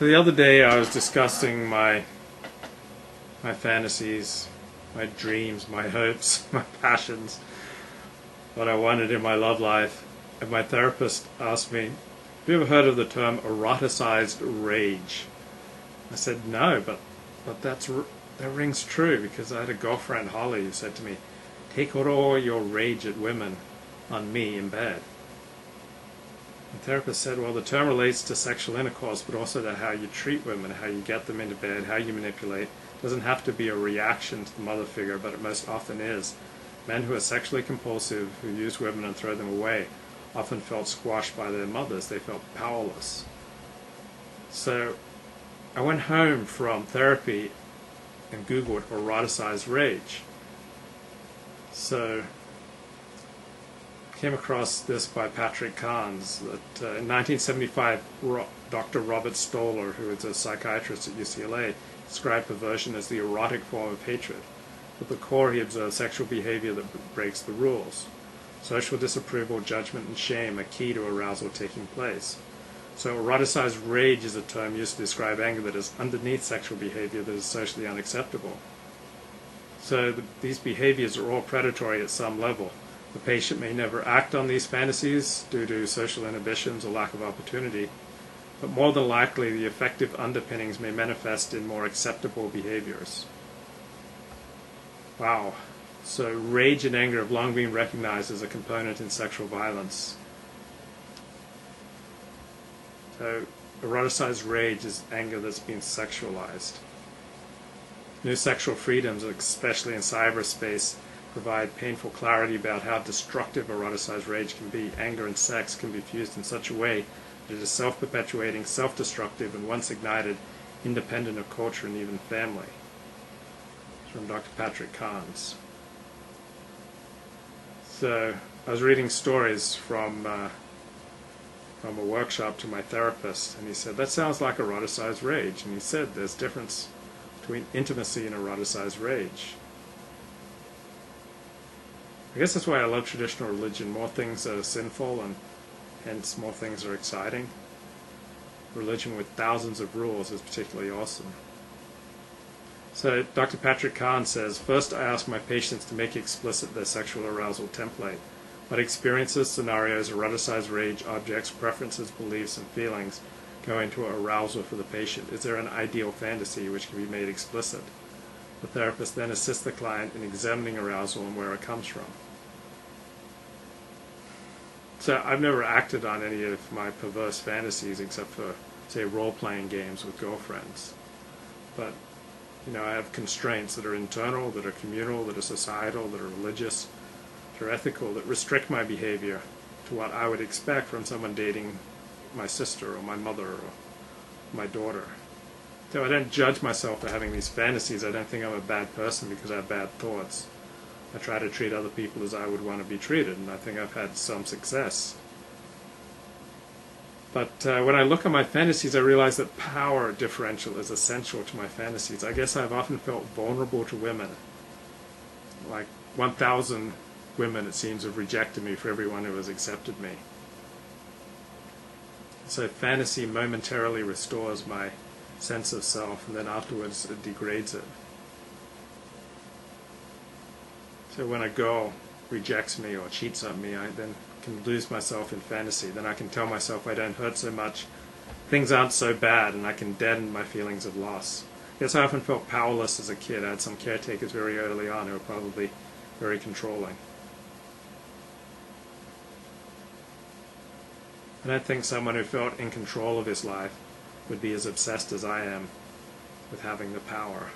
So the other day I was discussing my fantasies, my dreams, my hopes, my passions, what I wanted in my love life, and my therapist asked me, have you ever heard of the term eroticized rage? I said no, but that rings true, because I had a girlfriend, Holly, who said to me, take out all your rage at women on me in bed. The therapist said, well, the term relates to sexual intercourse, but also to how you treat women, how you get them into bed, how you manipulate. It doesn't have to be a reaction to the mother figure, but it most often is. Men who are sexually compulsive, who use women and throw them away, often felt squashed by their mothers. They felt powerless. So I went home from therapy and Googled eroticized rage. So came across this by Patrick Carnes, that in 1975 Dr. Robert Stoller, who is a psychiatrist at UCLA, described perversion as the erotic form of hatred. At the core, he observed sexual behavior that breaks the rules. Social disapproval, judgment, and shame are key to arousal taking place. So eroticized rage is a term used to describe anger that is underneath sexual behavior that is socially unacceptable. So these behaviors are all predatory at some level. The patient may never act on these fantasies due to social inhibitions or lack of opportunity, but more than likely the effective underpinnings may manifest in more acceptable behaviors. Wow. So rage and anger have long been recognized as a component in sexual violence. So eroticized rage is anger that's been sexualized. New sexual freedoms, especially in cyberspace, provide painful clarity about how destructive eroticized rage can be. Anger and sex can be fused in such a way that it is self-perpetuating, self-destructive, and once ignited, independent of culture and even family. It's from Dr. Patrick Carnes. So I was reading stories from a workshop to my therapist, and he said, that sounds like eroticized rage. And he said there's a difference between intimacy and eroticized rage. I guess that's why I love traditional religion. More things are sinful, and hence more things are exciting. Religion with thousands of rules is particularly awesome. So Dr. Patrick Carnes says, first I ask my patients to make explicit their sexual arousal template. What experiences, scenarios, eroticized rage, objects, preferences, beliefs, and feelings go into arousal for the patient? Is there an ideal fantasy which can be made explicit? The therapist then assists the client in examining arousal and where it comes from. So I've never acted on any of my perverse fantasies except for, say, role-playing games with girlfriends. But, I have constraints that are internal, that are communal, that are societal, that are religious, that are ethical, that restrict my behavior to what I would expect from someone dating my sister or my mother or my daughter. So I don't judge myself for having these fantasies. I don't think I'm a bad person because I have bad thoughts. I try to treat other people as I would want to be treated, and I think I've had some success. But when I look at my fantasies, I realize that power differential is essential to my fantasies. I guess I've often felt vulnerable to women. Like 1,000 women, it seems, have rejected me for everyone who has accepted me. So fantasy momentarily restores my sense of self, and then afterwards it degrades it. So when a girl rejects me or cheats on me, I then can lose myself in fantasy. Then I can tell myself I don't hurt so much, things aren't so bad, and I can deaden my feelings of loss. Yes, I often felt powerless as a kid. I had some caretakers very early on who were probably very controlling. I don't think someone who felt in control of his life would be as obsessed as I am with having the power.